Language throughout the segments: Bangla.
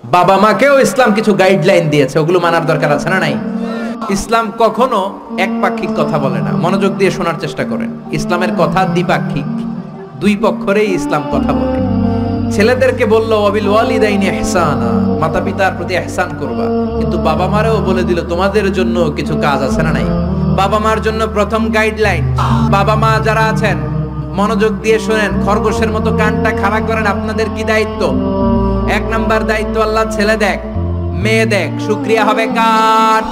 বাবা মাকেও ইসলাম কিছু গাইডলাইন দিয়েছে, ওগুলো মানার দরকার আছে না নাই? ইসলাম কখনো একপাক্ষিক কথা বলে না, মনোযোগ দিয়ে শোনার চেষ্টা করেন। ইসলামের কথা দ্বিপাক্ষিক, দুই পক্ষেরই ইসলাম কথা বলে। ছেলেদেরকে বললো ওয়াবিল ওয়ালিদাইনি ইহসানা, মাতা পিতার প্রতি ইহসান করবা, কিন্তু বাবা মারেও বলে দিল তোমাদের জন্য কিছু কাজ আছে না নাই? বাবা মার জন্য প্রথম গাইডলাইন, বাবা মা যারা আছেন মনোযোগ দিয়ে শুনেন, খরগোশের মতো কানটা খাড়া করেন। আপনাদের কি দায়িত্ব? এক নাম্বার দায়িত্ব, আল্লাহ ছেলে দেখ মেয়ে দেখ, শুকরিয়া হবে কার?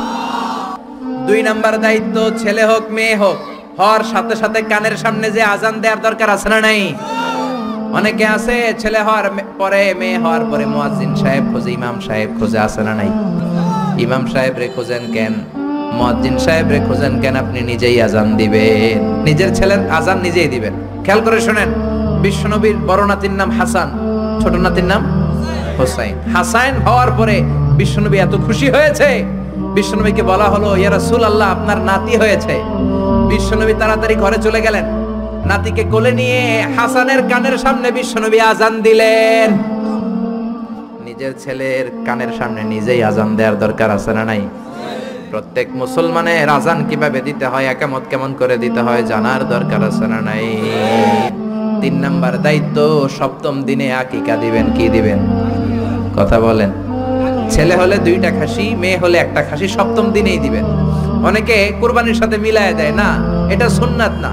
দুই নাম্বার দায়িত্ব, ছেলে হোক মেয়ে হোক, হওয়ার সাথে সাথে কানের সামনে যে আজান দেওয়ার দরকার আছে না নাই? অনেকে আছে ছেলে হওয়ার পরে মেয়ে হওয়ার পরে মুয়াজ্জিন সাহেব খোঁজে, ইমাম সাহেব খোঁজে, আছে না নাই? ইমাম সাহেব রে খোঁজেন কেন? মুয়াজ্জিন সাহেব রে খোঁজেন কেন? আপনি নিজেই আজান দিবেন, নিজের ছেলের আজান নিজেই দিবেন। খেয়াল করে শুনেন, বিশ্বনবীর বড় নাতির নাম হাসান, ছোট নাতির নাম হোসাইন। হাসান হওয়ার পরে বিশ্বনবী এত খুশি হয়েছে, বিশ্বনবীকে বলা হলো ইয়া রাসূলুল্লাহ আপনার নাতি হয়েছে। বিশ্বনবী তাড়াতাড়ি ঘরে চলে গেলেন, নাতিকে কোলে নিয়ে হাসানের কানের সামনে বিশ্বনবী আজান দিলেন। নিজের ছেলের কানের সামনে নিজেই আজান দেওয়ার দরকার আছে না নাই? প্রত্যেক মুসলমানের আজান কিভাবে দিতে হয়, একামত কেমন করে দিতে হয় জানার দরকার আছে না নাই? তিন নাম্বার দায়িত্ব, সপ্তম দিনে আকিকা দিবেন। কি দিবেন? কথা বলেন। ছেলে হলে 2টা খাসি, মেয়ে হলে 1টা খাসি, সপ্তম দিনেই দিবেন। অনেকে কুরবানির সাথে মিলায় দেয়, না এটা সুন্নাত না,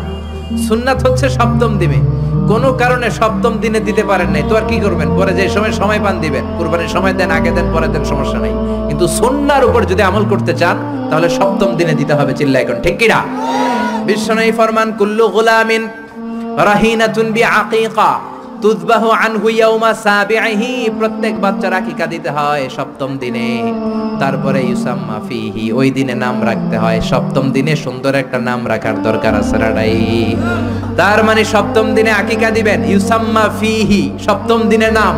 সুন্নাত হচ্ছে সপ্তম দিনে। কোন কারণে সপ্তম দিনে দিতে পারেন নাই তো আর কি করবেন? পরে যে সময় পান দিবেন, কুরবানির সময় দেন, আগে দেন, পরে দেন, সমস্যা নাই। কিন্তু সুন্নাহর উপর যদি আমল করতে চান তাহলে সপ্তম দিনে দিতে হবে। চিল্লায় কোন ঠিক কিনা? বিশ্বনবী ফরমান কুল্লু গুলামিন রাহিনাতুন বিআকিকা তুযবাহু আনহু ইয়াউমা সাবিহি, প্রত্যেক বাচ্চার আকিকা দিতে হয় সপ্তম দিনে। তারপরে ইউসাম্মা ফিহি, ওই দিনে নাম রাখতে হয়। সপ্তম দিনে সুন্দর একটা নাম রাখার দরকার আছে না নাই? তার মানে সপ্তম দিনে আকিকা দিবেন, ইউসাম্মা ফিহি সপ্তম দিনে নাম,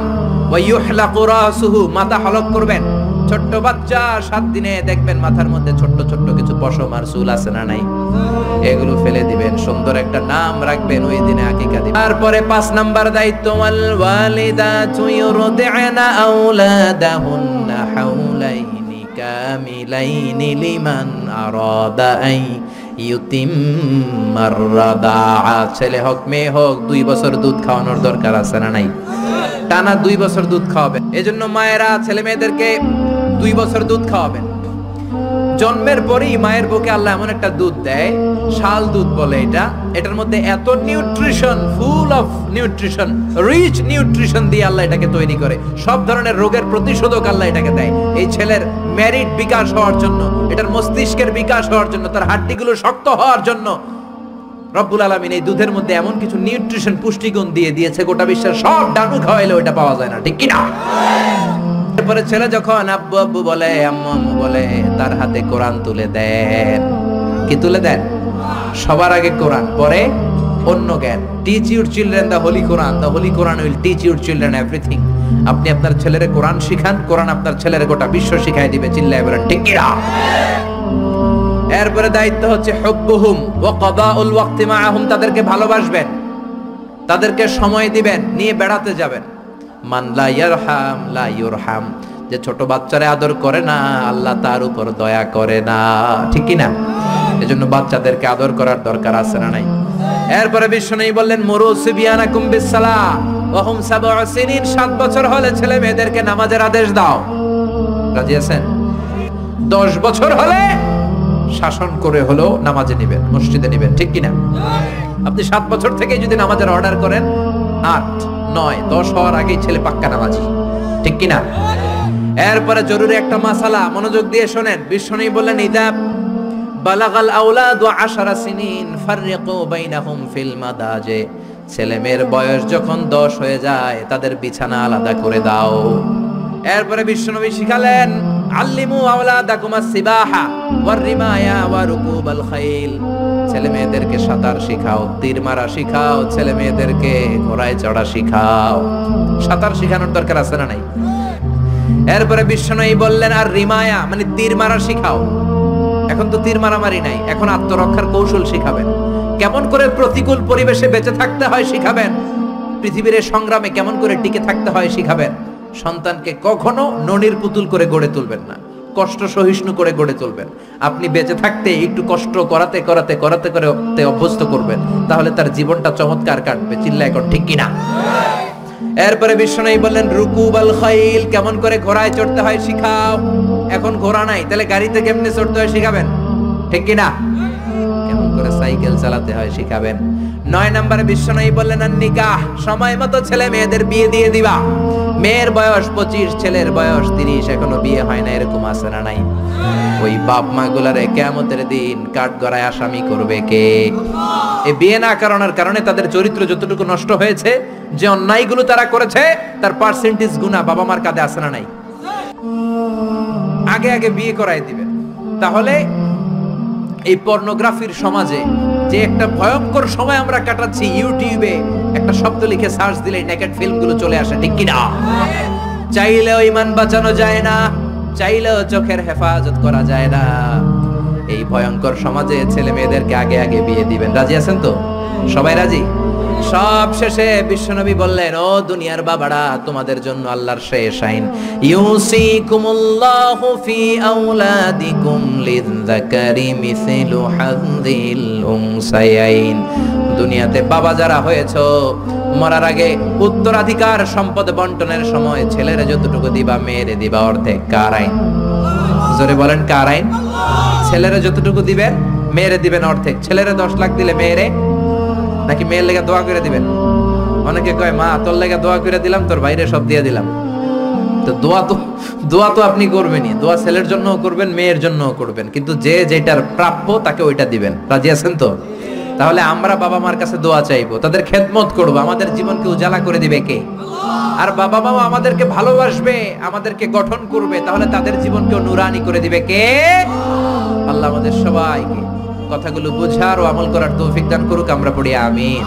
ওয়া ইউহলাকু রাসুহু মাথা হলক করবেন। ছোট্ট বাচ্চা 7 দিনে দেখবেন মাথার মধ্যে ছোট্ট ছোট্ট কিছু পশম আর চুল আছে না নাই? এগুলো ফেলে দিবেন, সুন্দর একটা নাম রাখবেন, ওই দিনে আকিকা দিবেন। তারপরে 5 নাম্বার দায়িত্ব, ওয়াল ওয়ালিদাতু ইউরদি'না আওলাদাহুন্না হাওলাইনি কামিলাইনি লিমান আরাদা আই ইউতিম্মার রাদাআ। ছেলে হোক মেয়ে হোক 2 বছর দুধ খাওয়ানোর দরকার আছে না নাই? টানা 2 বছর দুধ খাওয়াবেন। এজন্য মায়েরা ছেলে মেয়েদেরকে 2 বছর দুধ খাওয়াবেন। জন্মের পরেই মায়ের বুকে আল্লাহ এমন একটা দুধ দেয়, শাল দুধ বলে এটা, এটার মধ্যে এত nutrition, full of nutrition, rich nutrition দিয়ে আল্লাহ এটাকে তৈরি করে। সব ধরনের রোগের প্রতিষেধক আল্লাহ এটাকে দেয় এই ছেলের মেরিট বিকাশ হওয়ার জন্য, এটার মস্তিষ্কের বিকাশ হওয়ার জন্য, তার হাড্ডিগুলো শক্ত হওয়ার জন্য। রব্বুল আলামিন এই দুধের মধ্যে এমন কিছু নিউট্রিশন, পুষ্টিগুণ দিয়ে দিয়েছে, গোটা বিশ্বের সব ডানু খাওয়াইলেও এটা পাওয়া যায় না, ঠিক কি না? এরপরে ছেলে যখন আব্বু আব্বু বলে, আম্মু আম্মু বলে, তার হাতে কোরআন তুলে দেন। কি তুলে দেন? সবার আগে কোরআন, পরে অন্য জ্ঞান। Teach your children the Holi Quran, the Holi Quran will teach your children everything. আপনি আপনার ছেলের কোরআন শিখান, কোরআন আপনার ছেলের গোটা বিশ্ব শিখাই দিবে। চিল্লায় বলেন ঠিক কি না? এরপরে দায়িত্ব হচ্ছে হুব্বুহুম ওয়া কাদাউল ওয়াক্তি মাআহুম, তাদেরকে ভালোবাসবেন, তাদেরকে সময় দিবেন, নিয়ে বেড়াতে যাবেন। মান লা ইয়ারহাম লা ইউরহাম, যে ছোট বাচ্চারে আদর করে না আল্লাহ তার উপর দয়া করে না, ঠিক কি না? এজন্য বাচ্চাদেরকে আদর করার দরকার আছে না নাই? এরপরে বিশ্বনবী বললেন মুরু সিবিয়ানাকুম বিসসালাহ ওয়া হুম 7 সিনিন, 7 বছর হলে ছেলে মেয়েদেরকে নামাজের আদেশ দাও। রাজি আছেন? 10 বছর হলে শাসন করে হলো নামাজে নেবেন, মসজিদে নেবেন, ঠিক কিনা? আপনি 7 বছর থেকে যদি নামাজের অর্ডার করেন, 8, 9, 10 হওয়ার আগেই ছেলে পাক্কা নামাজি, ঠিক কিনা? এরপরে জরুরি একটা মাসালা, মনোযোগ দিয়ে শোনেন। বিশ্বনবী বললেন ইদা বালাগাল আওলাদু 10 সিনিন ফাররিকু বাইনাহুম ফিল মাদাজি, ছেলে মেয়ের বয়স যখন 10 হয়ে যায় তাদের বিছানা আলাদা করে দাও। এরপরে বিশ্বনবী শিখালেন আল্লিমু আওলাদাকুম আস-সিবাহা ওয়ার রিমায়া ওয়া রুকুবাল খাইল, ছেলে মেয়েদেরকে সাঁতার শিখাও, তীর মারা শিখাও, ছেলে মেয়েদেরকে ঘোড়ায় চড়া শিখাও। সাঁতার শিখানোর দরকার আছে না নাই? এরপরে বিশ্বনবী বললেন আর রিমায়া মানে তীর মারা শিখাও। এখন তো তীর মারামারি নাই, এখন আত্মরক্ষার কৌশল শিখাবেন, কেমন করে প্রতিকূল পরিবেশে বেঁচে থাকতে হয় শিখাবেন, পৃথিবীর সংগ্রামে কেমন করে টিকে থাকতে হয় শিখাবেন। সন্তানকে কখনো ননির পুতুল করে গড়ে তুলবেন না, কষ্ট সহিষ্ণু করে গড়ে তুলবেন। আপনি বেঁচে থাকতে একটু কষ্ট করাতে করাতে করাতে করতে অভ্যস্ত করবেন, তাহলে তার জীবনটা চমৎকার কাটবে। চিল্লা এখন ঠিক কিনা? এরপরে বিশ্বনবী বললেন রুকুবাল খাইল, কেমন করে ঘোড়ায় চড়তে হয় শিখাও। এখন ঘোড়া নাই, তাহলে গাড়িতে কেমনে চড়তে হয় শিখাবেন, ঠিক কিনা? কেমন করে সাইকেল চালাতে হয় শিখাবেন। 9 নম্বরে বিশ্বনবী বললেন আর নিকাহ, সময় মতো ছেলে মেয়েদের বিয়ে দিয়ে দিবা। মেয়ের বয়স 25, ছেলের বয়স 30, এখনো বিয়ে হয় না, এরকম আছে না নাই? ওই বাপ মা গুলারে কিয়ামতের দিন কাঠগড়ায় আসামি করবে কে? এই বিয়ে না করানোর কারণে তাদের চরিত্র যতটুকু নষ্ট হয়েছে, যে অন্যায়গুলো তারা করেছে, তার পার্সেন্টেজ গুনাহ বাবা মার কাঁধে আছে না নাই? আগে আগে বিয়ে করায় দিবে। তাহলে এই পর্নোগ্রাফির সমাজে যে একটা ভয়ঙ্কর সময় আমরা কাটাচ্ছি, ইউটিউবে একটা শব্দ লিখে সার্চ দিলেই নেকেড ফিল্মগুলো চলে আসে, ঠিক কিনা? চাইলেও ঈমান বাঁচানো যায় না, চাইলেও চোখের হেফাজত করা যায় না। এই ভয়ঙ্কর সমাজে ছেলে মেয়েদেরকে আগে আগে বিয়ে দিবেন। রাজি আছেন তো? সবাই রাজি? সব শেষে বিশ্বনবী বললেন, ও দুনিয়ার বাবারা, তোমাদের জন্য আল্লাহর শেষ আইন, ইউসিকুমুল্লাহু ফি আওলাদিকুম লিযযাকারি মিসলু হাযযিল উনসায়াইন। দুনিয়াতে বাবা যারা হয়েছো, মরার আগে উত্তরাধিকার সম্পদ বন্টনের সময় ছেলেরা যতটুকু দিবা, মেয়েরে দিবা অর্ধেক। কার আইন? জোরে বলেন, কার আইন? ছেলেরা যতটুকু দিবেন, মেয়েরে দিবেন অর্ধেক। ছেলেরা 10 লাখ দিলে মেয়েরে, নাকি মেয়ের লেগে দোয়া করে দিবেন? অনেকে কয়, মা তোর লেগে দোয়া করে দিলাম, তোর বাইরে সব দিয়ে দিলাম। তো দোয়া তো আপনি করবেনই, দোয়া ছেলের জন্যও করবেন, মেয়ের জন্যও করবেন, কিন্তু যে যেটার প্রাপ্য তাকে ওইটা দিবেন। রাজি আছেন তো? তাহলে আমরা বাবা মার কাছে দোয়া চাইবো, তাদের খেদমত করবো। আমাদের জীবনকে উজালা করে দিবে কে? আর বাবা মা আমাদেরকে ভালোবাসবে, আমাদেরকে গঠন করবে, তাহলে তাদের জীবনকেও নুরানি করে দিবে কে? আল্লাহ আমাদের সবাইকে কথাগুলো বোঝার ও আমল করার তৌফিক দান করুক। আমরা পড়ি আমিন।